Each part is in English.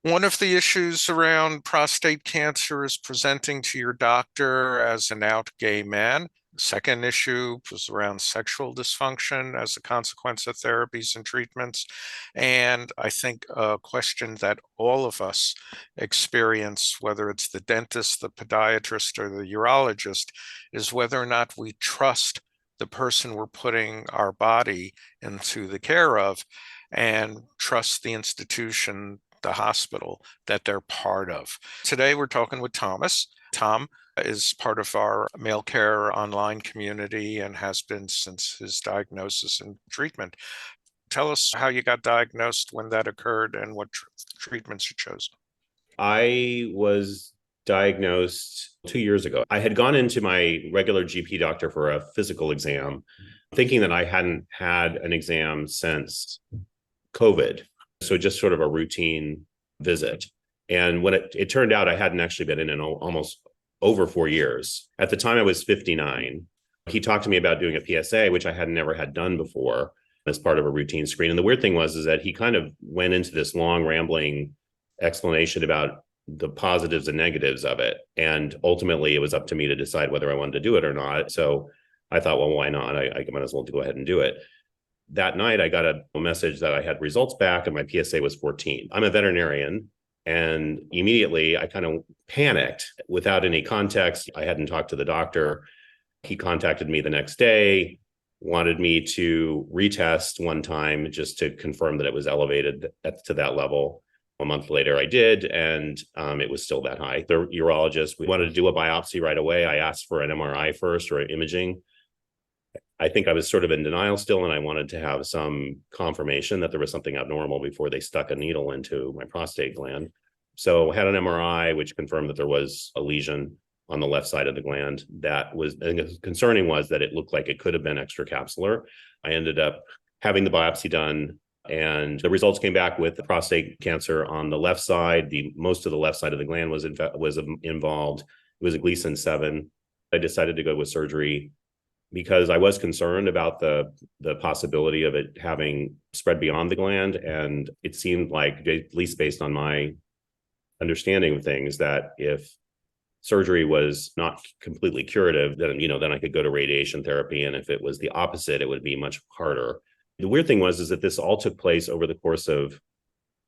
One of the issues around prostate cancer is presenting to your doctor as an out gay man. The second issue was around sexual dysfunction as a consequence of therapies and treatments. And I think a question that all of us experience, whether it's the dentist, the podiatrist, or the urologist, is whether or not we trust the person we're putting our body into the care of and trust the institution, the hospital that they're part of. Today, we're talking with Thomas. Tom is part of our male care online community and has been since his diagnosis and treatment. Tell us how you got diagnosed, when that occurred, and what treatments you chose. I was diagnosed 2 years ago. I had gone into my regular GP doctor for a physical exam, thinking that I hadn't had an exam since COVID. So just sort of a routine visit. And when it turned out, I hadn't actually been in almost over 4 years. At the time, I was 59. He talked to me about doing a PSA, which I had never had done before as part of a routine screen. And the weird thing was that he kind of went into this long rambling explanation about the positives and negatives of it. And ultimately, it was up to me to decide whether I wanted to do it or not. So I thought, well, why not? I might as well go ahead and do it. That night, I got a message that I had results back and my PSA was 14. I'm a veterinarian. And immediately I kind of panicked without any context. I hadn't talked to the doctor. He contacted me the next day, wanted me to retest one time just to confirm that it was elevated to that level. A month later, I did, and it was still that high. The urologist, we wanted to do a biopsy right away. I asked for an MRI first or imaging. I think I was sort of in denial still, and I wanted to have some confirmation that there was something abnormal before they stuck a needle into my prostate gland. So I had an MRI, which confirmed that there was a lesion on the left side of the gland. That was, and concerning was that it looked like it could have been extracapsular. I ended up having the biopsy done, and the results came back with prostate cancer on the left side. Most of the left side of the gland was involved. It was a Gleason 7. I decided to go with surgery because I was concerned about the possibility of it having spread beyond the gland. And it seemed like, at least based on my understanding of things, that if surgery was not completely curative, then I could go to radiation therapy. And if it was the opposite, it would be much harder. The weird thing was that this all took place over the course of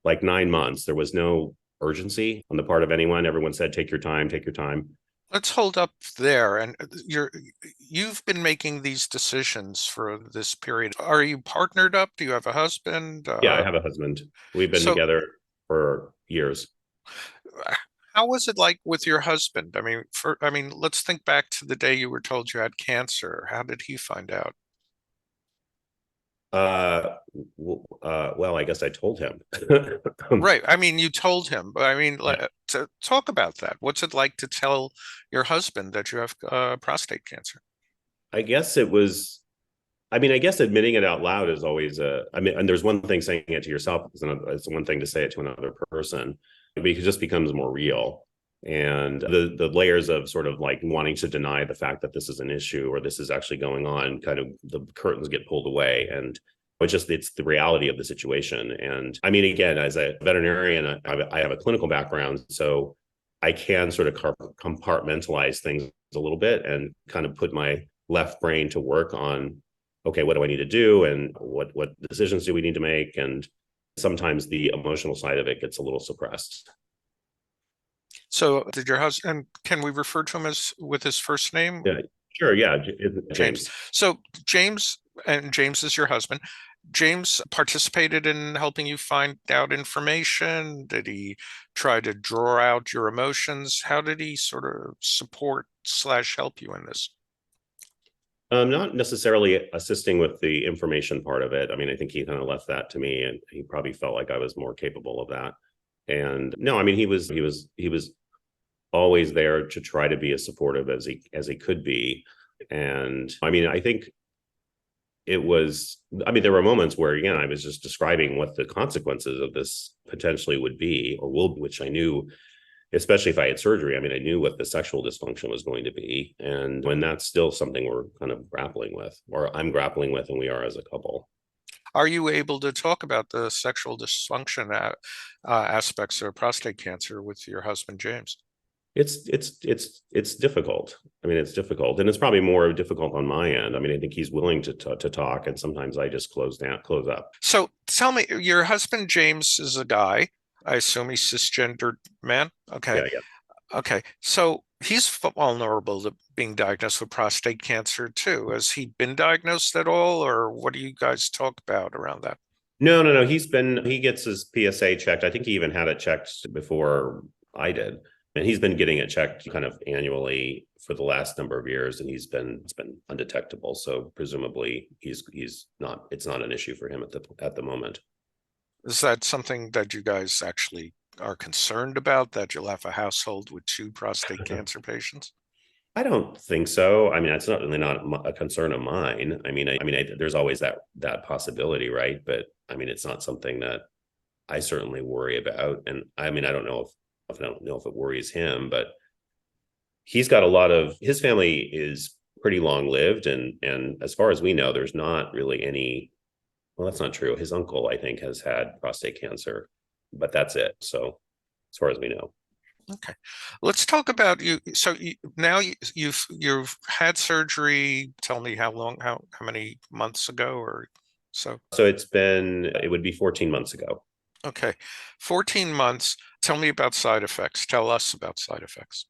like 9 months. There was no urgency on the part of anyone. Everyone said, take your time, take your time. Let's hold up there. And you've been making these decisions for this period. Are you partnered up? Do you have a husband? Yeah, I have a husband. We've been So together for years. how was it like with your husband? Let's think back to the day you were told you had cancer. How did he find out? Well, I guess I told him. Right. I mean, you told him, but Yeah. to talk about that. What's it like to tell your husband that you have prostate cancer? I guess it was, I guess admitting it out loud is always and there's one thing saying it to yourself, it's one thing to say it to another person. It just becomes more real. And the layers of sort of like wanting to deny the fact that this is an issue or this is actually going on, kind of the curtains get pulled away, and it's the reality of the situation. And I mean, again, as a veterinarian, I have a clinical background, so I can sort of compartmentalize things a little bit and kind of put my left brain to work on, okay, what do I need to do, and what decisions do we need to make? And sometimes the emotional side of it gets a little suppressed. So did your husband, can we refer to him as with his first name? Yeah, sure. Yeah, James. James. So James, and James is your husband. James participated in helping you find out information. Did he try to draw out your emotions? How did he sort of support slash help you in this? Not necessarily assisting with the information part of it. I mean, I think he kind of left that to me, and he probably felt like I was more capable of that. And no, I mean, he was always there to try to be as supportive as he could be. And I mean, I think there were moments where, again, I was just describing what the consequences of this potentially would be, which I knew, especially if I had surgery. I mean, I knew what the sexual dysfunction was going to be. And when that's still something we're kind of grappling with, or I'm grappling with, and we are as a couple. Are you able to talk about the sexual dysfunction aspects of prostate cancer with your husband, James? It's difficult. I mean, it's difficult, and it's probably more difficult on my end. I mean, I think he's willing to talk, and sometimes I just close up. So tell me, your husband, James, is a guy. I assume he's cisgendered man. Okay. Yeah, yeah. Okay. So he's vulnerable to being diagnosed with prostate cancer too. Has he been diagnosed at all, or what do you guys talk about around that? No, no, no. He gets his PSA checked. I think he even had it checked before I did. And he's been getting it checked kind of annually for the last number of years, and it's been undetectable. So presumably he's not it's not an issue for him at the moment. Is that something that you guys actually are concerned about, that you'll have a household with two prostate cancer patients? I don't think so. I mean, it's not really not a concern of mine. There's always that possibility, right? But I mean, it's not something that I certainly worry about. And I mean, I don't know if it worries him, but he's got a lot of his family is pretty long lived, and as far as we know, there's not really any. Well, that's not true. His uncle, I think, has had prostate cancer, but that's it. So as far as we know. Okay, let's talk about you. So now you've had surgery. Tell me how long, how many months ago or so? So it would be 14 months ago. Okay, 14 months. Tell me about side effects. Tell us about side effects.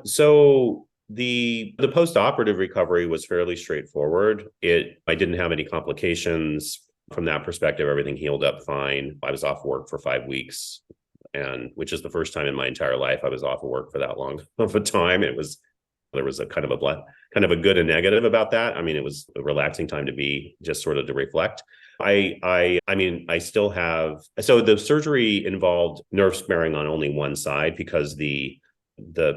So the post-operative recovery was fairly straightforward. I didn't have any complications from that perspective. Everything healed up fine. I was off work for 5 weeks, and which is the first time in my entire life I was off of work for that long of a time. There was a kind of a good and negative about that. I mean, it was a relaxing time to be just sort of to reflect. I mean, I still have, so the surgery involved nerve sparing on only one side because the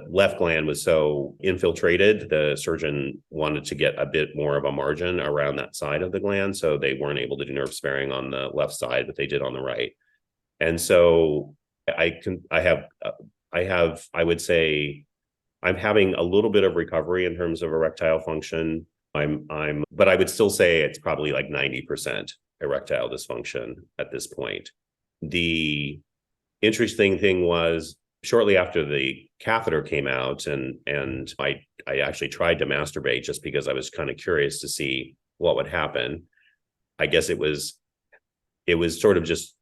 left gland was so infiltrated. The surgeon wanted to get a bit more of a margin around that side of the gland, so they weren't able to do nerve sparing on the left side, but they did on the right. And so I would say I'm having a little bit of recovery in terms of erectile function. But I would still say it's probably like 90% erectile dysfunction at this point. The interesting thing was shortly after the catheter came out, and I actually tried to masturbate just because I was kind of curious to see what would happen. I guess it was sort of just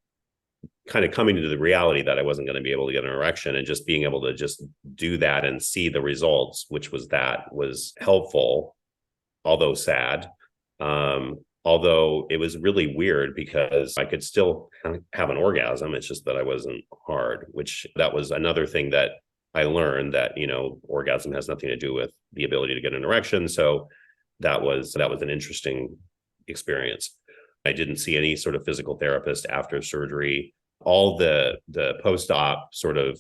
kind of coming to the reality that I wasn't going to be able to get an erection, and just being able to just do that and see the results, which was helpful, although sad. Although it was really weird because I could still have an orgasm. It's just that I wasn't hard, which that was another thing that I learned, that, orgasm has nothing to do with the ability to get an erection. So that was an interesting experience. I didn't see any sort of physical therapist after surgery. All the post-op sort of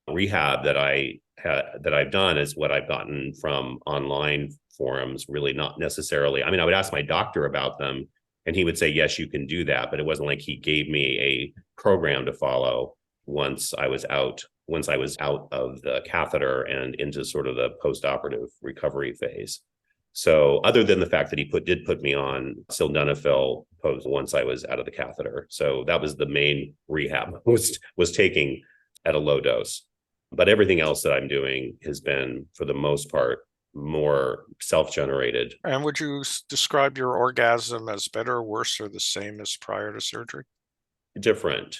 rehab that I've done is what I've gotten from online forums, really not necessarily. I mean, I would ask my doctor about them and he would say, yes, you can do that. But it wasn't like he gave me a program to follow once I was out of the catheter and into sort of the post-operative recovery phase. So other than the fact that he did put me on sildenafil post once I was out of the catheter. So that was the main rehab was taking at a low dose. But everything else that I'm doing has been, for the most part, more self-generated. And would you describe your orgasm as better, worse, or the same as prior to surgery? Different.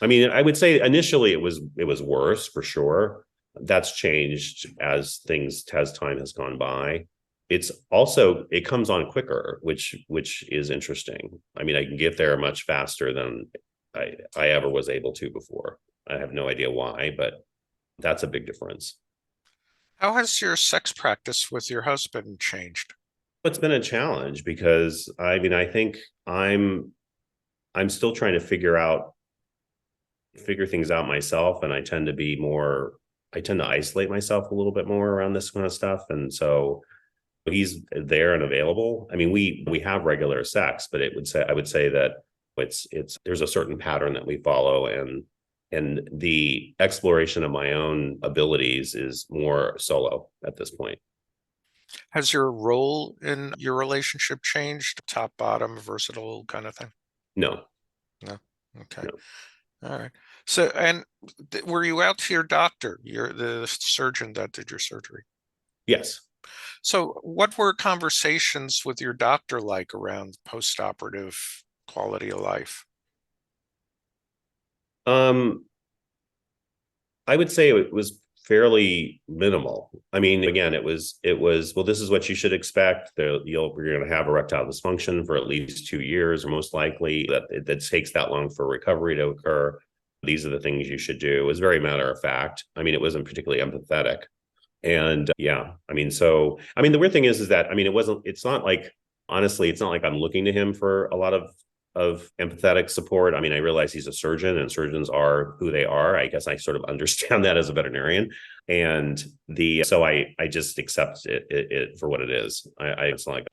I mean, I would say initially it was worse for sure. That's changed as time has gone by. It comes on quicker, which is interesting. I mean, I can get there much faster than I ever was able to before. I have no idea why, but that's a big difference. How has your sex practice with your husband changed? It's been a challenge because I mean, I think I'm still trying to figure things out myself, and I tend to isolate myself a little bit more around this kind of stuff. And so he's there and available. I mean, we have regular sex, but I would say that there's a certain pattern that we follow, and the exploration of my own abilities is more solo at this point. Has your role in your relationship changed? Top, bottom, versatile kind of thing? No, No. Okay. no. All right. So, and were you out to your doctor, the surgeon that did your surgery? Yes. So, what were conversations with your doctor like around post-operative quality of life? Um, I would say it was fairly minimal. I mean, again, it was well, this is what you should expect. You're going to have erectile dysfunction for at least 2 years, or most likely that takes that long for recovery to occur. These are the things you should do. It was very matter of fact. I mean, it wasn't particularly empathetic. And yeah, I mean, so I mean, the weird thing is that I mean, it's not like honestly, it's not like I'm looking to him for a lot of empathetic support. I mean, I realize he's a surgeon and surgeons are who they are. I guess I sort of understand that as a veterinarian. And the so I just accept it for what it is. It's not like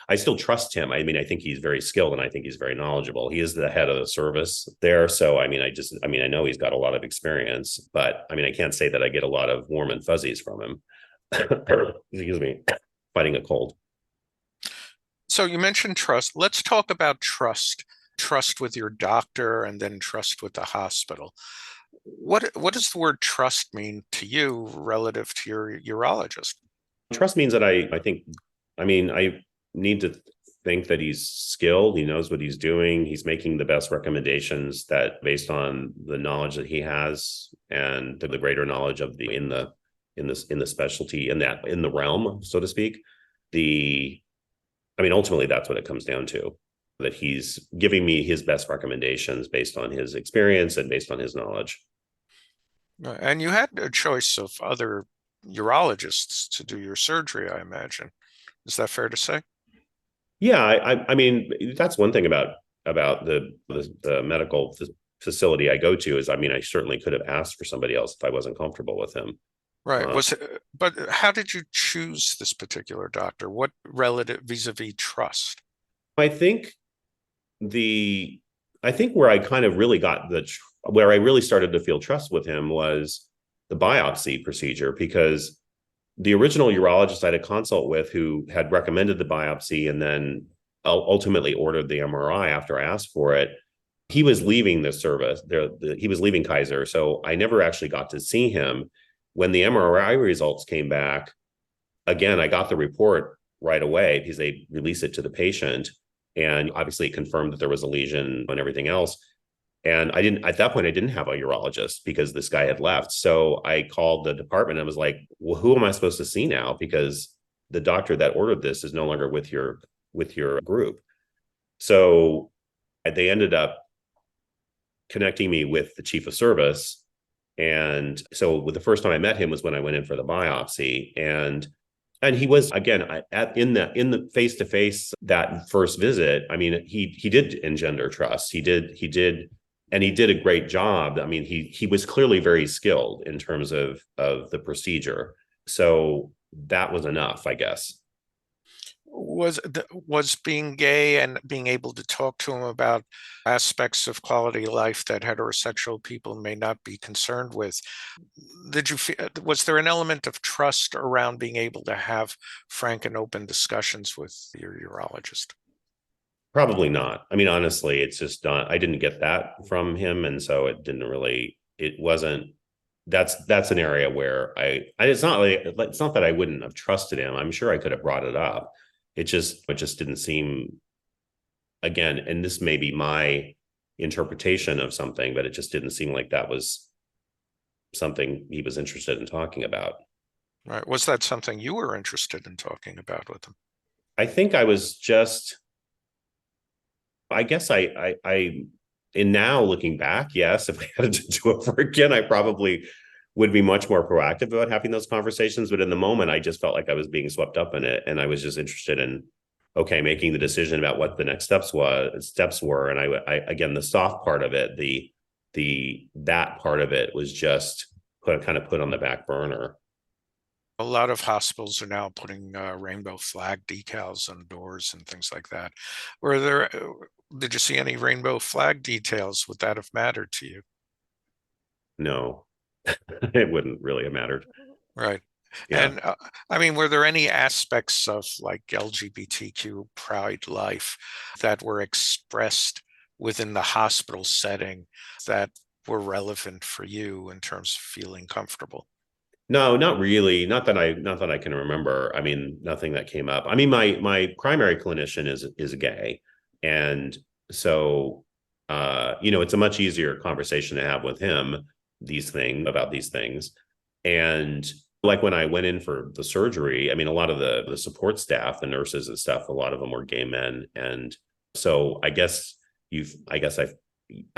I still trust him. I mean, I think he's very skilled and I think he's very knowledgeable. He is the head of the service there. So I mean, I mean, I know he's got a lot of experience, but I mean, I can't say that I get a lot of warm and fuzzies from him. Excuse me, fighting a cold. So, you mentioned trust. Let's talk about trust. Trust with your doctor and then trust with the hospital. What does the word trust mean to you relative to your urologist? Trust means that I think, I mean, I need to think that he's skilled. He knows what he's doing. He's making the best recommendations that based on the knowledge that he has and the greater knowledge of in the specialty in the realm, so to speak. The I mean, ultimately, that's what it comes down to. That he's giving me his best recommendations based on his experience and based on his knowledge. And you had a choice of other urologists to do your surgery, I imagine. Is that fair to say? Yeah, I mean that's one thing about the medical facility I go to is I mean I certainly could have asked for somebody else if I wasn't comfortable with him. Right. Uh, But how did you choose this particular doctor? What relative vis-a-vis trust? I think the I think where I kind of really got where I really started to feel trust with him was the biopsy procedure because the original urologist I had a consult with who had recommended the biopsy and then ultimately ordered the MRI after I asked for it. He was leaving the service. He was leaving Kaiser, so I never actually got to see him. When the MRI results came back, again, I got the report right away because they released it to the patient, and obviously it confirmed that there was a lesion and everything else. And I didn't at that point I didn't have a urologist because this guy had left. So I called the department and was like, well, who am I supposed to see now? Because the doctor that ordered this is no longer with your group. So they ended up connecting me with the chief of service. And so the first time I met him was when I went in for the biopsy. And he was again in the face to face that first visit. I mean, he did engender trust. And he did a great job. I mean, he was clearly very skilled in terms of the procedure. So that was enough, I guess. Was being gay and being able to talk to him about aspects of quality of life that heterosexual people may not be concerned with? Was there an element of trust around being able to have frank and open discussions with your urologist? Probably not. I mean, honestly, it's just not. I didn't get that from him, and so it didn't really. It wasn't. That's an area where it's not that I wouldn't have trusted him. I'm sure I could have brought it up. It just didn't seem again, and this may be my interpretation of something, but it just didn't seem like that was something he was interested in talking about. Right. Was that something you were interested in talking about with him? I think I was just. I guess in now looking back, yes, if I had to do it over again, I probably would be much more proactive about having those conversations. But in the moment, I just felt like I was being swept up in it, and I was just interested in okay, making the decision about what the next steps were. And I again, the soft part of it, that part of it was just kind of put on the back burner. A lot of hospitals are now putting rainbow flag decals on doors and things like that. Were there, did you see any rainbow flag details? Would that have mattered to you? No, it wouldn't really have mattered. Right. Yeah. And I mean, were there any aspects of like LGBTQ pride life that were expressed within the hospital setting that were relevant for you in terms of feeling comfortable? No, not really. Not that I can remember. I mean, nothing that came up. I mean, my primary clinician is gay. And so it's a much easier conversation to have with him about these things. And like when I went in for the surgery, I mean, a lot of the support staff, the nurses and stuff, a lot of them were gay men. And so I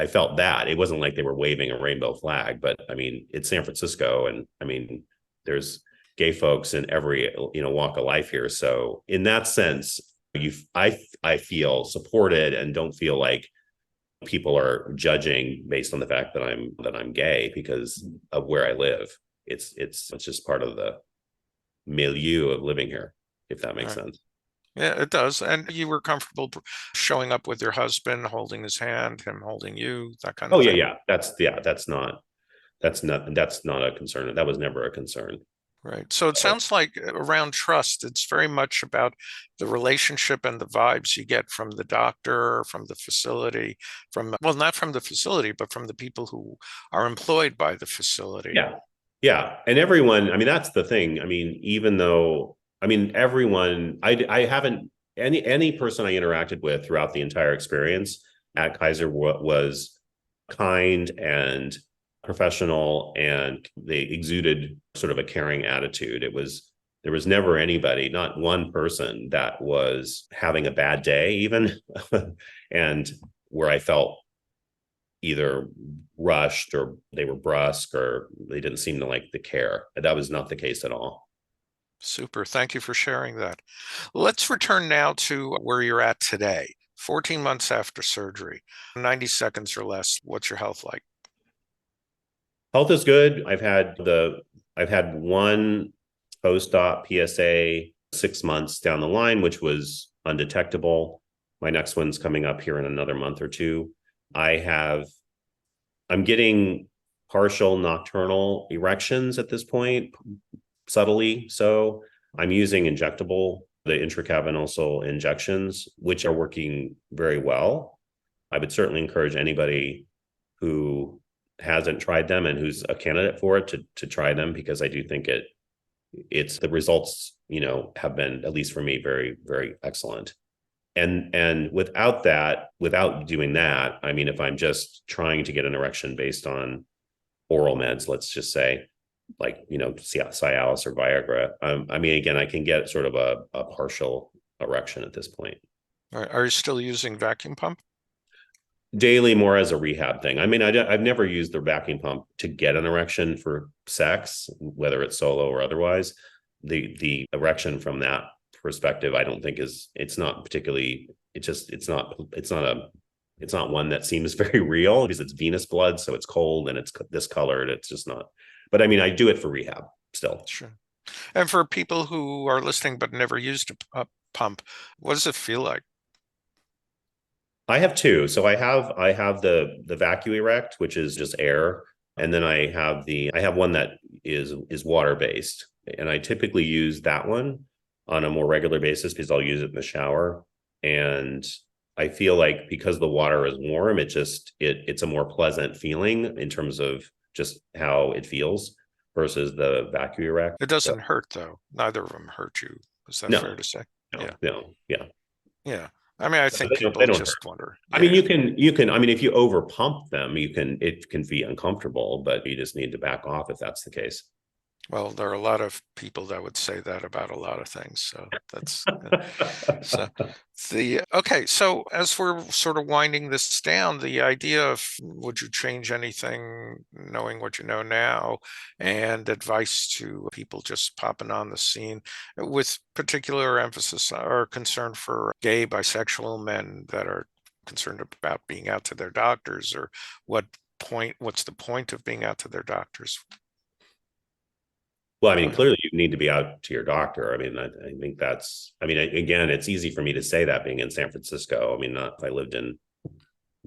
felt that it wasn't like they were waving a rainbow flag, but I mean, it's San Francisco, and I mean, there's gay folks in every walk of life here. So in that sense, I feel supported and don't feel like people are judging based on the fact that I'm gay because of where I live. It's just part of the milieu of living here, if that makes Right. sense. Yeah, it does. And you were comfortable showing up with your husband, holding his hand, him holding you, that kind Oh of yeah, thing. yeah. That's not a concern. That was never a concern. Right. So it So, sounds like around trust, it's very much about the relationship and the vibes you get from the doctor, from the facility, well, not from the facility, but from the people who are employed by the facility. yeah. Yeah. And everyone, I mean, that's the thing. I mean, even though, I mean, everyone, I haven't, any person I interacted with throughout the entire experience at Kaiser was kind and professional, and they exuded sort of a caring attitude. There was never anybody, not one person that was having a bad day, even, and where I felt either rushed or they were brusque or they didn't seem to like the care. That was not the case at all. Super. Thank you for sharing that. Let's return now to where you're at today, 14 months after surgery, 90 seconds or less. What's your health like? Health is good. I've had one post-op PSA 6 months down the line, which was undetectable. My next one's coming up here in another month or two. I'm getting partial nocturnal erections at this point, subtly. So I'm using the intracavernosal injections, which are working very well. I would certainly encourage anybody who hasn't tried them and who's a candidate for it to try them, because I do think it's the results, have been, at least for me, very, very excellent. And without doing that, I mean, if I'm just trying to get an erection based on oral meds, let's just say, like, Cialis or Viagra, I mean, again, I can get sort of a partial erection at this point. Are you still using vacuum pump? Daily, more as a rehab thing. I mean, I've never used the vacuum pump to get an erection for sex, whether it's solo or otherwise. The erection from that perspective, I don't think it's not particularly, it's not one that seems very real, because it's venous blood, so it's cold and it's discolored. It's just not. But I mean, I do it for rehab still. Sure. And for people who are listening but never used a pump, what does it feel like? I have two. So I have the vacuum erect, which is just air, and then I have one that is water based, and I typically use that one on a more regular basis because I'll use it in the shower. And I feel like because the water is warm, it's a more pleasant feeling in terms of just how it feels versus the vacuum erect. It So, doesn't hurt though. Neither of them hurt you. Is that no, fair to say? no, Yeah. no, yeah. Yeah. I mean, I think They people don't hurt. just wonder. I mean, Yeah. I mean, if you over pump them, it can be uncomfortable, but you just need to back off if that's the case. Well, there are a lot of people that would say that about a lot of things. So that's so okay. So as we're sort of winding this down, the idea of would you change anything knowing what you know now, and advice to people just popping on the scene with particular emphasis or concern for gay, bisexual men that are concerned about being out to their doctors, or what's the point of being out to their doctors? Well, I mean, Go ahead. clearly you need to be out to your doctor. I mean, I think I mean, again, it's easy for me to say that being in San Francisco. I mean, not if I lived in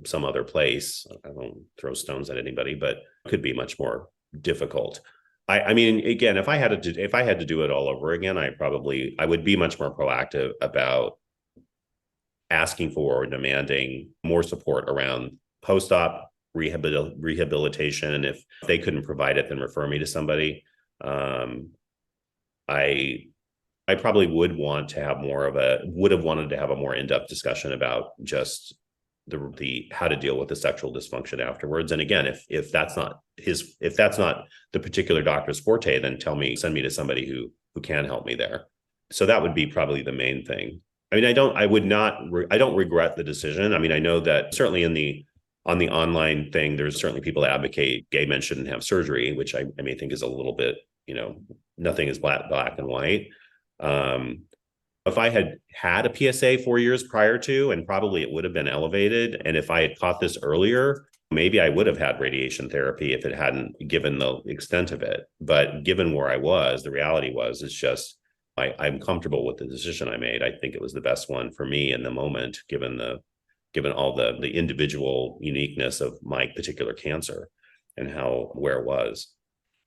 some other place. I don't throw stones at anybody, but it could be much more difficult. I mean, again, if I had to do it all over again, I would be much more proactive about asking for or demanding more support around post-op rehabilitation. And if they couldn't provide it, then refer me to somebody. Um, I I probably would have wanted to have a more in-depth discussion about just the how to deal with the sexual dysfunction afterwards. And again, if that's not the particular doctor's forte, then send me to somebody who can help me there. So that would be probably the main thing. I mean, I don't regret the decision. I mean, I know that certainly on the online thing, there's certainly people that advocate gay men shouldn't have surgery, which I mean, think is a little bit, nothing is black and white. Um, if I had had a PSA 4 years prior to, and probably it would have been elevated, and if I had caught this earlier, maybe I would have had radiation therapy if it hadn't, given the extent of it. But given where I was, the reality was, it's just, I'm comfortable with the decision I made. I think it was the best one for me in the moment, given all the individual uniqueness of my particular cancer and where it was.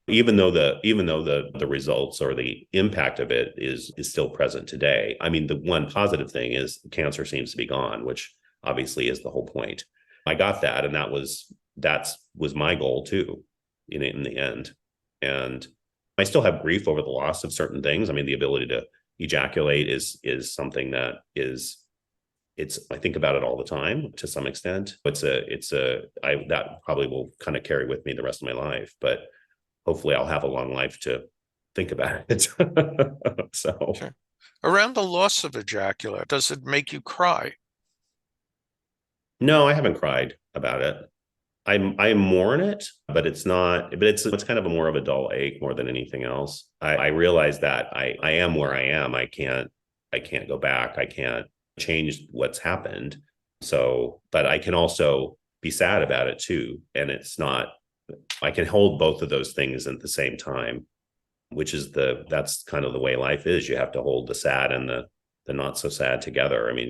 Even though the results or the impact of it is still present today. I mean, the one positive thing is cancer seems to be gone, which obviously is the whole point. I got that, and that was my goal too, in the end. And I still have grief over the loss of certain things. I mean, the ability to ejaculate is something that is, I think about it all the time to some extent. That probably will kind of carry with me the rest of my life, but hopefully I'll have a long life to think about it. So, Sure. Around the loss of ejaculate, does it make you cry? no, I haven't cried about it. I mourn it, but it's not, but it's kind of a more of a dull ache more than anything else. I realize that I am where I am. I can't go back. I can't change what's happened. So, but I can also be sad about it too. And I can hold both of those things at the same time, that's kind of the way life is. You have to hold the sad and the not so sad together. I mean,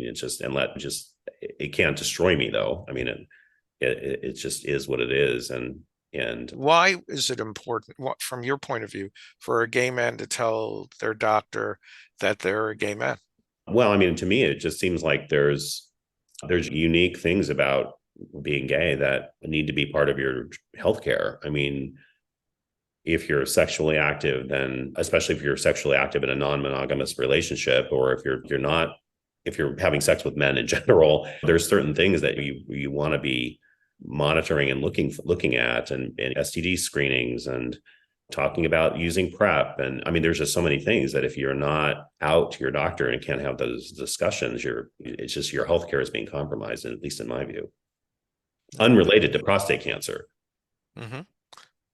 it can't destroy me though. I mean, it just is what it is. And Why is it important, from your point of view, for a gay man to tell their doctor that they're a gay man? well, I mean, to me, it just seems like there's unique things about being gay that need to be part of your healthcare. I mean, if you're sexually active, then especially if you're sexually active in a non-monogamous relationship, or if you're having sex with men in general, there's certain things that you want to be monitoring and looking at, and STD screenings, and talking about using PrEP. And I mean, there's just so many things that if you're not out to your doctor and can't have those discussions, it's just your healthcare is being compromised, at least in my view, unrelated to prostate cancer. Mm-hmm.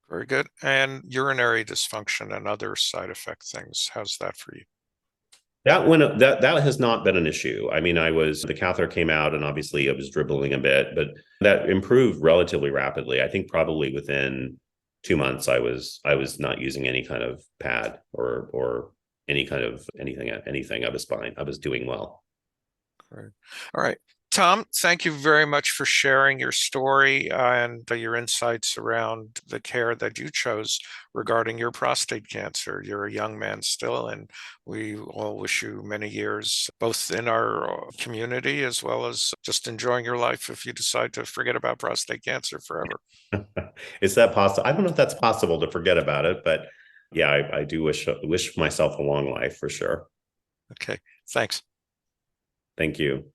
Very good. And urinary dysfunction and other side effect things. How's that for you? That has not been an issue. I mean, the catheter came out, and obviously it was dribbling a bit, but that improved relatively rapidly. I think probably within 2 months, I was not using any kind of pad or any kind of anything. I was fine. I was doing well. Great. All right. Tom, thank you very much for sharing your story and your insights around the care that you chose regarding your prostate cancer. You're a young man still, and we all wish you many years, both in our community as well as just enjoying your life if you decide to forget about prostate cancer forever. Is that possible? I don't know if that's possible to forget about it, but yeah, I do wish myself a long life for sure. Okay. Thanks. Thank you.